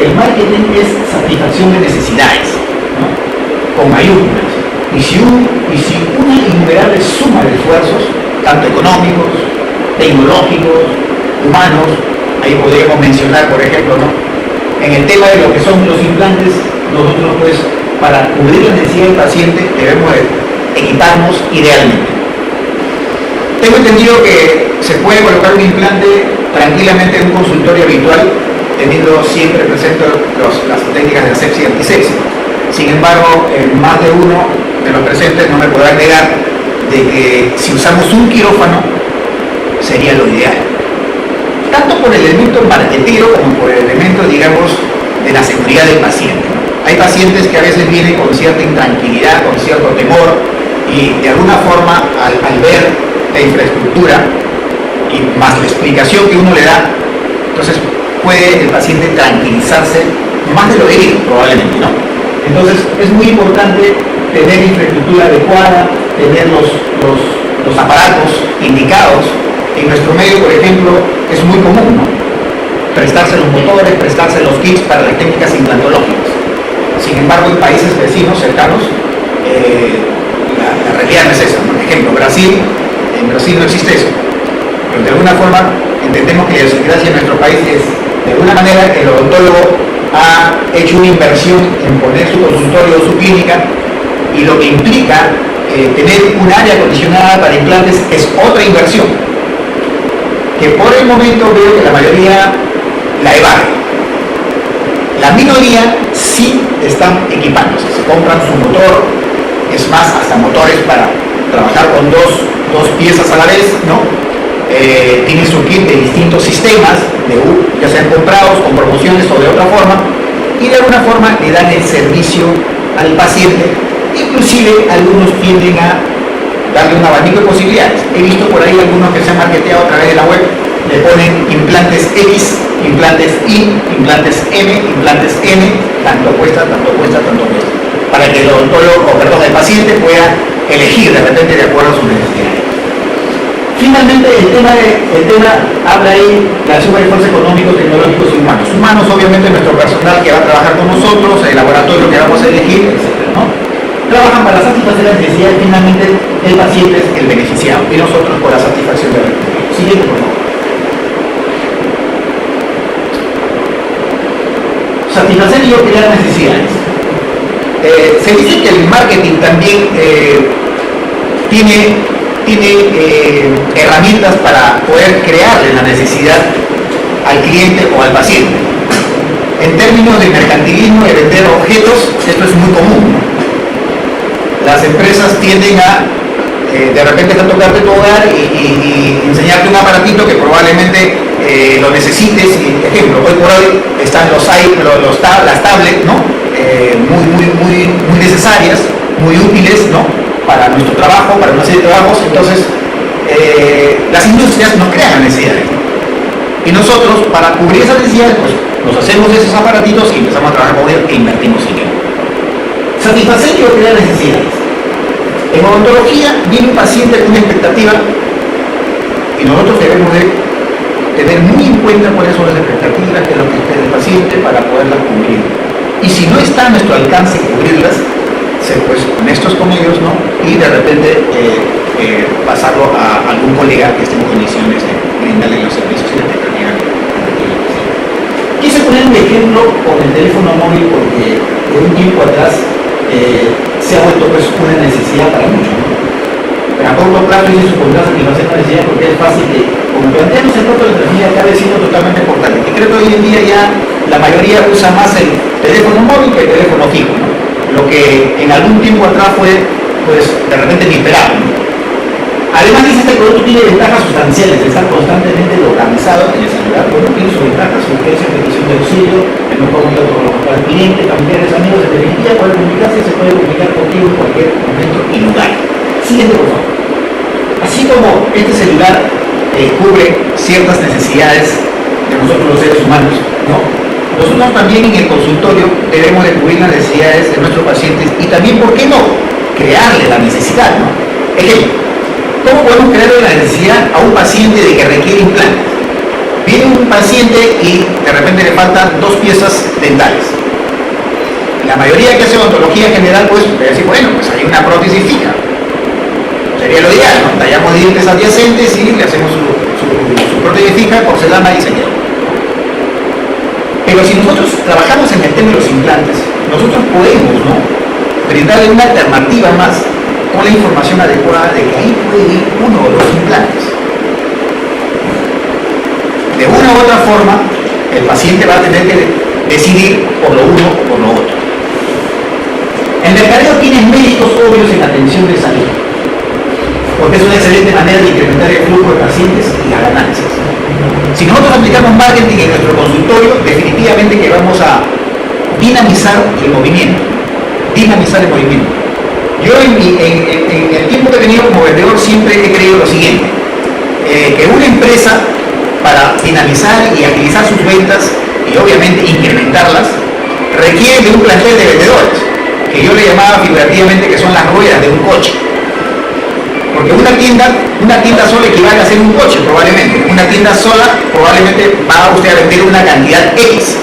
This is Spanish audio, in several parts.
el marketing es satisfacción de necesidades, ¿no? Con mayúsculas. Y si una innumerable suma de esfuerzos, tanto económicos, tecnológicos, humanos, ahí podríamos mencionar, por ejemplo, ¿no? En el tema de lo que son los implantes, nosotros pues para cubrir la necesidad del paciente debemos equiparnos idealmente. Tengo entendido que se puede colocar un implante tranquilamente en un consultorio habitual, teniendo siempre presente las técnicas de asepsia y antisepsia. Sin embargo, más de uno de los presentes no me podrá negar de que si usamos un quirófano sería lo ideal. Tanto por el elemento marketero como por el elemento, digamos, de la seguridad del paciente. Hay pacientes que a veces vienen con cierta intranquilidad, con cierto temor, y de alguna forma al ver la infraestructura y más la explicación que uno le da, entonces puede el paciente tranquilizarse más de lo debido, probablemente, ¿no? Entonces es muy importante tener infraestructura adecuada, tener los aparatos indicados. En nuestro medio, por ejemplo, es muy común, ¿no? Prestarse los motores, prestarse los kits para las técnicas implantológicas. Sin embargo, en países vecinos, cercanos, la realidad no es esa, ¿no? Por ejemplo, en Brasil no existe eso. Pero de alguna forma entendemos que la idiosincrasia en nuestro país es, de alguna manera, el odontólogo ha hecho una inversión en poner su consultorio o su clínica, y lo que implica tener un área acondicionada para implantes es otra inversión, que por el momento veo que la mayoría la evade. La minoría sí están equipándose, se compran su motor, es más, hasta motores para trabajar con dos piezas a la vez, ¿no? Tienen su kit de distintos sistemas, ya sean comprados, con promociones o de otra forma, y de alguna forma le dan el servicio al paciente. Inclusive algunos tienden a darle un abanico de posibilidades. He visto por ahí algunos que se han marketeado a través de la web, le ponen implantes X, implantes Y, implantes M, implantes N, tanto cuesta, para que el odontólogo, el paciente pueda elegir de repente de acuerdo a sus necesidades. Finalmente, el tema habla ahí de la suma de esfuerzos económicos, tecnológicos y humanos. Humanos, obviamente, nuestro personal que va a trabajar con nosotros, el laboratorio que vamos a elegir, etc., ¿no? Trabajan para satisfacer las necesidades, finalmente el paciente es el beneficiado y nosotros por la satisfacción del recurso. Siguiente, por favor. Satisfacer y crear necesidades. Se dice que el marketing también tiene herramientas para poder crearle la necesidad al cliente o al paciente. En términos de mercantilismo y vender objetos, esto es muy común, ¿no? Las empresas tienden a, de repente, a tocarte tu hogar y enseñarte un aparatito que probablemente lo necesites. Ejemplo, hoy por hoy están las tablets, ¿no? Muy necesarias, muy útiles, ¿no? Para nuestro trabajo, para una serie de trabajos. Entonces, las industrias nos crean necesidades, ¿no? Y nosotros, para cubrir esas necesidades, pues nos hacemos esos aparatitos y empezamos a trabajar con ellos e invertimos en ellos. Satisfacer y crear necesidades. En odontología viene un paciente con una expectativa y nosotros debemos de tener muy en cuenta cuáles son las expectativas de lo que espera el paciente para poderlas cubrir. Y si no está a nuestro alcance cubrirlas, ser pues honestos con ellos, ¿no? Y de repente pasarlo a algún colega que esté en condiciones de brindarle los servicios y la expectativa. Quise poner un ejemplo con el teléfono móvil porque de un tiempo atrás se ha vuelto pues una necesidad para muchos, ¿no? Pero a corto plazo y su contrato que no se necesidad porque es fácil que, como planteamos el costo de energía, acabe siendo totalmente importante. Y creo que hoy en día ya la mayoría usa más el teléfono móvil que el teléfono fijo, ¿no? Lo que en algún tiempo atrás fue pues de repente inesperado, ¿no? Además dice este producto tiene ventajas sustanciales de estar constantemente localizado en el celular. Bueno, tiene sus ventajas, su urgencia, petición de auxilio, el mejor método para el cliente, familiares, amigos, en definitiva, puede comunicarse, se puede comunicar contigo en cualquier momento y lugar. Siguiente, por favor. Así como este celular cubre ciertas necesidades de nosotros los seres humanos, ¿no? Nosotros también en el consultorio debemos de cubrir las necesidades de nuestros pacientes y también, ¿por qué no?, crearle la necesidad, ¿no? Ejemplo, ¿cómo podemos crearle la necesidad a un paciente de que requiere implantes? Viene un paciente y de repente le faltan 2 piezas dentales. La mayoría que hace odontología general, pues, puede decir, bueno, pues hay una prótesis fija. Sería lo ideal, ¿no? Tallamos dientes adyacentes y le hacemos su prótesis fija, porcelana y se queda. Pero si nosotros trabajamos en el tema de los implantes, nosotros podemos, ¿no?, brindarle una alternativa más con la información adecuada de que ahí puede ir uno de los implantes. De una u otra forma, el paciente va a tener que decidir por lo uno o por lo otro. El mercadeo tiene méritos obvios en la atención de salud, porque es una excelente manera de incrementar el flujo de pacientes y las ganancias. Si nosotros aplicamos marketing en nuestro consultorio, definitivamente que vamos a dinamizar el movimiento. Yo en el tiempo que he tenido como vendedor siempre he creído lo siguiente, que una empresa, para dinamizar y agilizar sus ventas y obviamente incrementarlas, requiere de un plantel de vendedores, que yo le llamaba figurativamente que son las ruedas de un coche. Porque una tienda sola equivale a ser un coche probablemente. Una tienda sola probablemente va usted a vender una cantidad X.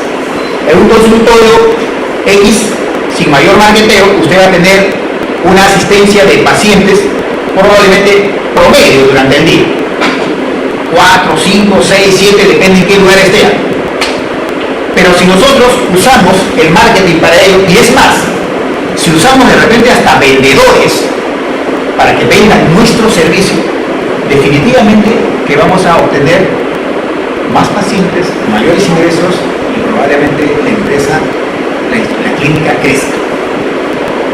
En un consultorio X, sin mayor marketeo, usted va a tener una asistencia de pacientes probablemente promedio durante el día. 4, 5, 6, 7, depende en qué lugar esté. Pero si nosotros usamos el marketing para ello, y es más, si usamos de repente hasta vendedores para que vendan nuestro servicio, definitivamente que vamos a obtener más pacientes, mayores ingresos y probablemente la empresa, la clínica crezca.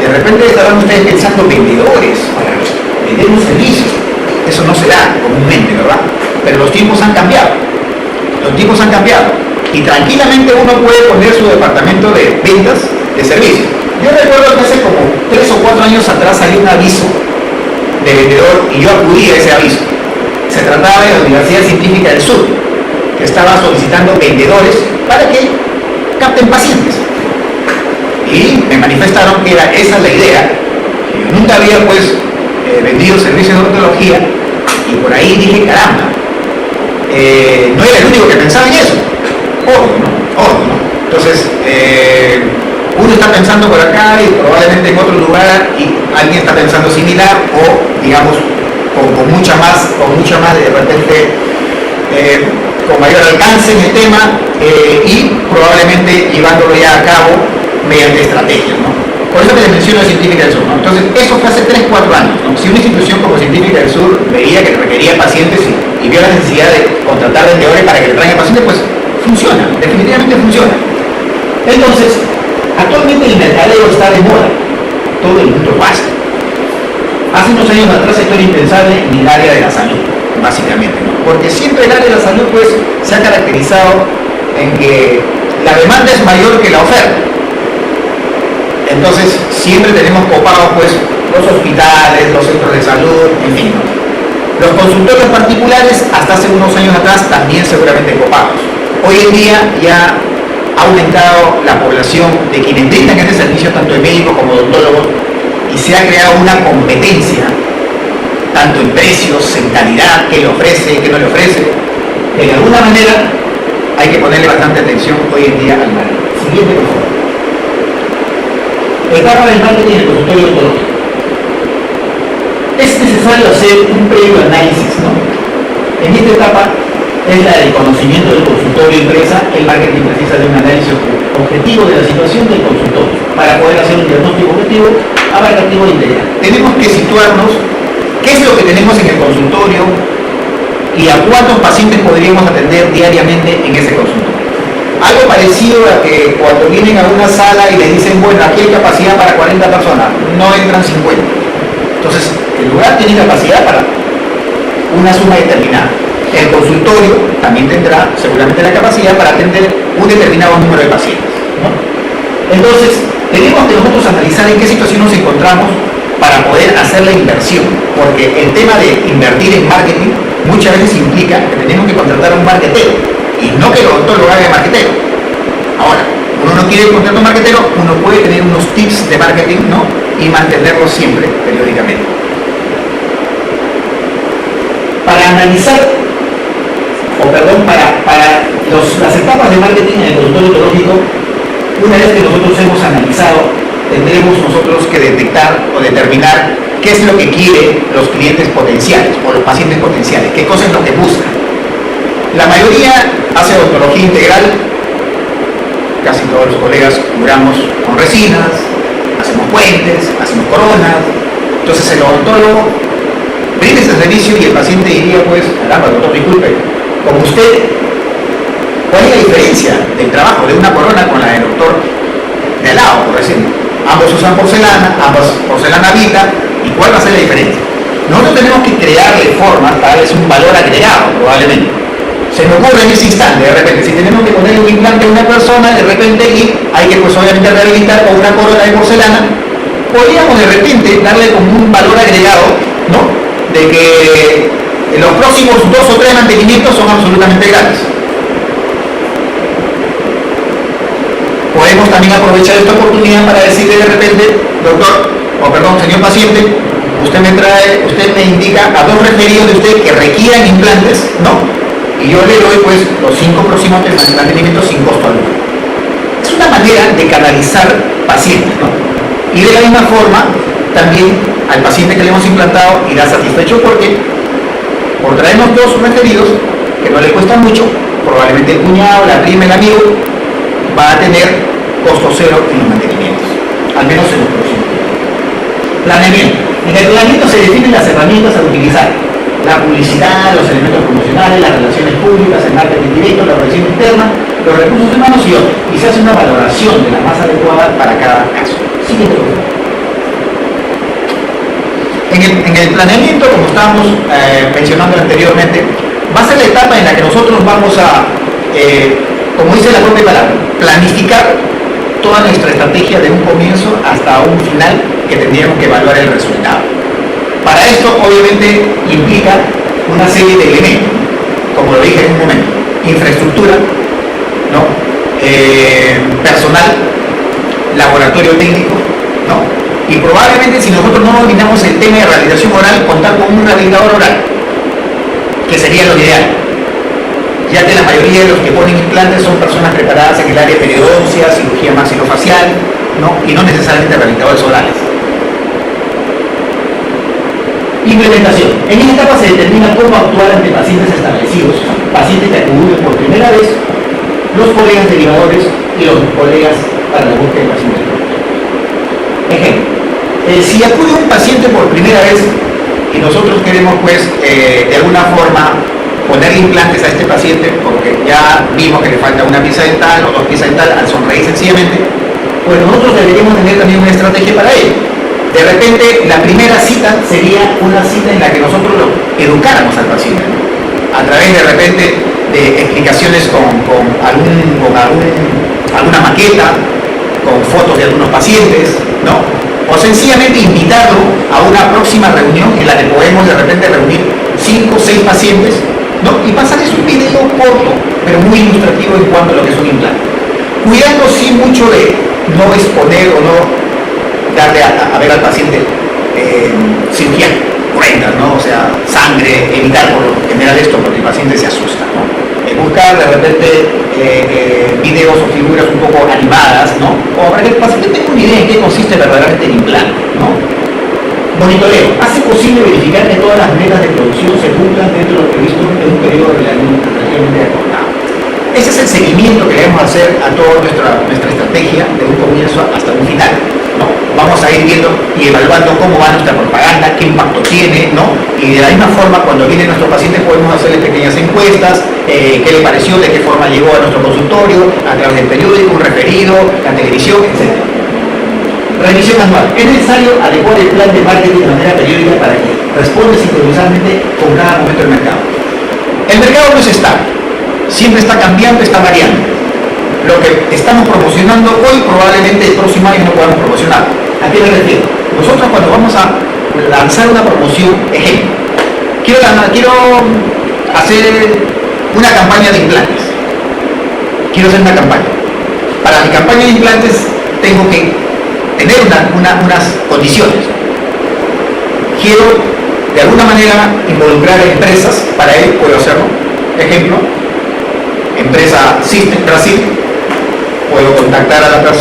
De repente estarán ustedes pensando vendedores para vender un servicio. Eso no se da comúnmente, ¿verdad? Pero los tiempos han cambiado. Y tranquilamente uno puede poner su departamento de ventas de servicio. Yo recuerdo que hace como 3 o 4 años atrás salió un aviso de vendedor y yo acudí a ese aviso. Se trataba de la Universidad Científica del Sur, que estaba solicitando vendedores para que capten pacientes. Y me manifestaron que era esa la idea. Yo nunca había pues vendido servicios de odontología y por ahí dije, caramba, no era el único que pensaba en eso. Obvio, ¿no? Entonces, uno está pensando por acá y probablemente en otro lugar y alguien está pensando similar o, digamos, con mucha más de repente, con mayor alcance en el tema y probablemente llevándolo ya a cabo mediante estrategias, ¿no? Por eso que les menciono la Científica del Sur, ¿no? Entonces, eso fue hace 3 o 4 años, ¿no? Si una institución como Científica del Sur veía que requería pacientes y vio la necesidad de contratar vendedores para que le traigan pacientes, pues funciona, definitivamente funciona. Entonces, actualmente el mercadeo está de moda, todo el mundo pasa. Hace unos años atrás esto era impensable en el área de la salud, básicamente, ¿no? Porque siempre el área de la salud pues se ha caracterizado en que la demanda es mayor que la oferta. Entonces siempre tenemos copados pues los hospitales, los centros de salud, en fin, ¿no? Los consultorios particulares hasta hace unos años atrás también seguramente copados. Hoy en día ya ha aumentado la población de quienes brindan este servicio, tanto de médicos como odontólogos, y se ha creado una competencia, tanto en precios, en calidad, qué le ofrece, qué no le ofrece. De alguna manera hay que ponerle bastante atención hoy en día al marketing. Siguiente, por favor. Etapa del marketing en el consultorio odontológico. Es necesario hacer un previo análisis, ¿no? En esta etapa es la del conocimiento del consultorio empresa. El marketing precisa de un análisis objetivo de la situación del consultorio para poder hacer un diagnóstico objetivo, abarcativo e integral. Tenemos que situarnos qué es lo que tenemos en el consultorio y a cuántos pacientes podríamos atender diariamente en ese consultorio. Algo parecido a que cuando vienen a una sala y les dicen, bueno, aquí hay capacidad para 40 personas, no entran 50. Entonces, el lugar tiene capacidad para una suma determinada. El consultorio también tendrá seguramente la capacidad para atender un determinado número de pacientes, ¿no? Entonces, tenemos que nosotros analizar en qué situación nos encontramos para poder hacer la inversión, porque el tema de invertir en marketing muchas veces implica que tenemos que contratar a un marketero, y no que el odontólogo haga de marketero. Ahora, uno no quiere contratar a un marketero, uno puede tener unos tips de marketing, ¿no? Y mantenerlos siempre, periódicamente. Para analizar o perdón, para las etapas de marketing en el consultorio ontológico, una vez que nosotros hemos analizado, tendremos nosotros que detectar o determinar qué es lo que quieren los clientes potenciales o los pacientes potenciales, qué cosa es lo que buscan. La mayoría hace odontología integral, casi todos los colegas curamos con resinas, hacemos puentes, hacemos coronas. Entonces el odontólogo brinda ese servicio y el paciente diría, pues, caramba, doctor, disculpe, como usted, ¿cuál es la diferencia del trabajo de una corona con la del doctor de al lado, por decirlo? Ambos usan porcelana, ambas porcelana Vita, ¿y cuál va a ser la diferencia? Nosotros tenemos que crearle formas para darles un valor agregado, probablemente. Se me ocurre en ese instante, de repente, si tenemos que poner un implante a una persona, de repente, y hay que, pues, obviamente rehabilitar con una corona de porcelana, podríamos de repente darle como un valor agregado, ¿no? De que los próximos 2 o 3 mantenimientos son absolutamente gratis. Podemos también aprovechar esta oportunidad para decirle de repente, doctor, o perdón, señor paciente, usted me indica a 2 referidos de usted que requieran implantes, ¿no? Y yo le doy, pues, los 5 próximos mantenimientos sin costo alguno. Es una manera de canalizar pacientes, ¿no? Y de la misma forma, también al paciente que le hemos implantado irá satisfecho porque por traernos 2 referidos, que no le cuesta mucho, probablemente el cuñado, la prima, el amigo, va a tener costo cero en los mantenimientos, al menos en los próximos tiempos. Planeamiento. En el planeamiento se definen las herramientas a utilizar: la publicidad, los elementos promocionales, las relaciones públicas, el marketing directo, la operación interna, los recursos humanos y otros. Y se hace una valoración de la más adecuada para cada caso. Siguiente, por favor. En el planeamiento, como estábamos mencionando anteriormente, va a ser la etapa en la que nosotros vamos a, como dice la propia palabra, planificar toda nuestra estrategia de un comienzo hasta un final que tendríamos que evaluar el resultado. Para esto, obviamente, implica una serie de elementos, como lo dije en un momento: infraestructura, ¿no? Personal, laboratorio técnico, ¿no? Y probablemente, si nosotros no dominamos el tema de rehabilitación oral, contar con un rehabilitador oral, que sería lo ideal, ya que la mayoría de los que ponen implantes son personas preparadas en el área de periodoncia, cirugía maxilofacial, ¿no? Y no necesariamente rehabilitadores orales. Implementación. En esta etapa se determina cómo actuar ante pacientes establecidos, pacientes que acuden por primera vez, los colegas derivadores y los colegas para la búsqueda de pacientes. Ejemplo, si acude un paciente por primera vez y nosotros queremos, pues, de alguna forma ponerle implantes a este paciente porque ya vimos que le falta una pieza dental o 2 piezas dentales al sonreír sencillamente, pues nosotros deberíamos tener también una estrategia para ello. De repente, la primera cita sería una cita en la que nosotros lo educáramos al paciente, ¿no? A través de repente de explicaciones con alguna maqueta, con fotos de algunos pacientes, ¿no? O sencillamente invitarlo a una próxima reunión en la que podemos de repente reunir 5 o 6 pacientes, ¿no? Y pasarles un video corto, pero muy ilustrativo en cuanto a lo que es un implante. Cuidando sí mucho de no exponer o no darle a ver al paciente cirugías cruentas, ¿no? O sea, sangre, evitar por lo general esto porque el paciente se asusta, ¿no? Buscar de repente videos o figuras un poco animadas, ¿no? O para que el paciente tenga una idea en qué consiste verdaderamente el implante, ¿no? Monitoreo. Hace posible verificar que todas las metas de producción se cumplan dentro de lo previsto en un periodo relativamente acortado. Ese es el seguimiento que debemos hacer a toda nuestra estrategia de un comienzo hasta un final, ¿no? Vamos a ir viendo y evaluando cómo va nuestra propaganda, qué impacto tiene, ¿no? Y de la misma forma, cuando viene nuestro paciente podemos hacerle pequeñas encuestas, qué le pareció, de qué forma llegó a nuestro consultorio, a través del periódico, un referido, la televisión, etc. Revisión anual. Es necesario adecuar el plan de marketing de manera periódica para que responda sincronizadamente con cada momento del mercado. El mercado no es estable, siempre está cambiando, está variando. Lo que estamos promocionando hoy probablemente el próximo año no podamos promocionar. ¿A qué me refiero? Nosotros cuando vamos a lanzar una promoción, ejemplo, quiero hacer una campaña de implantes. Quiero hacer una campaña. Para mi campaña de implantes tengo que tener unas condiciones. Quiero de alguna manera involucrar a empresas, para ello puedo hacerlo. ejemplo, empresa System Brasil, puedo contactar a la persona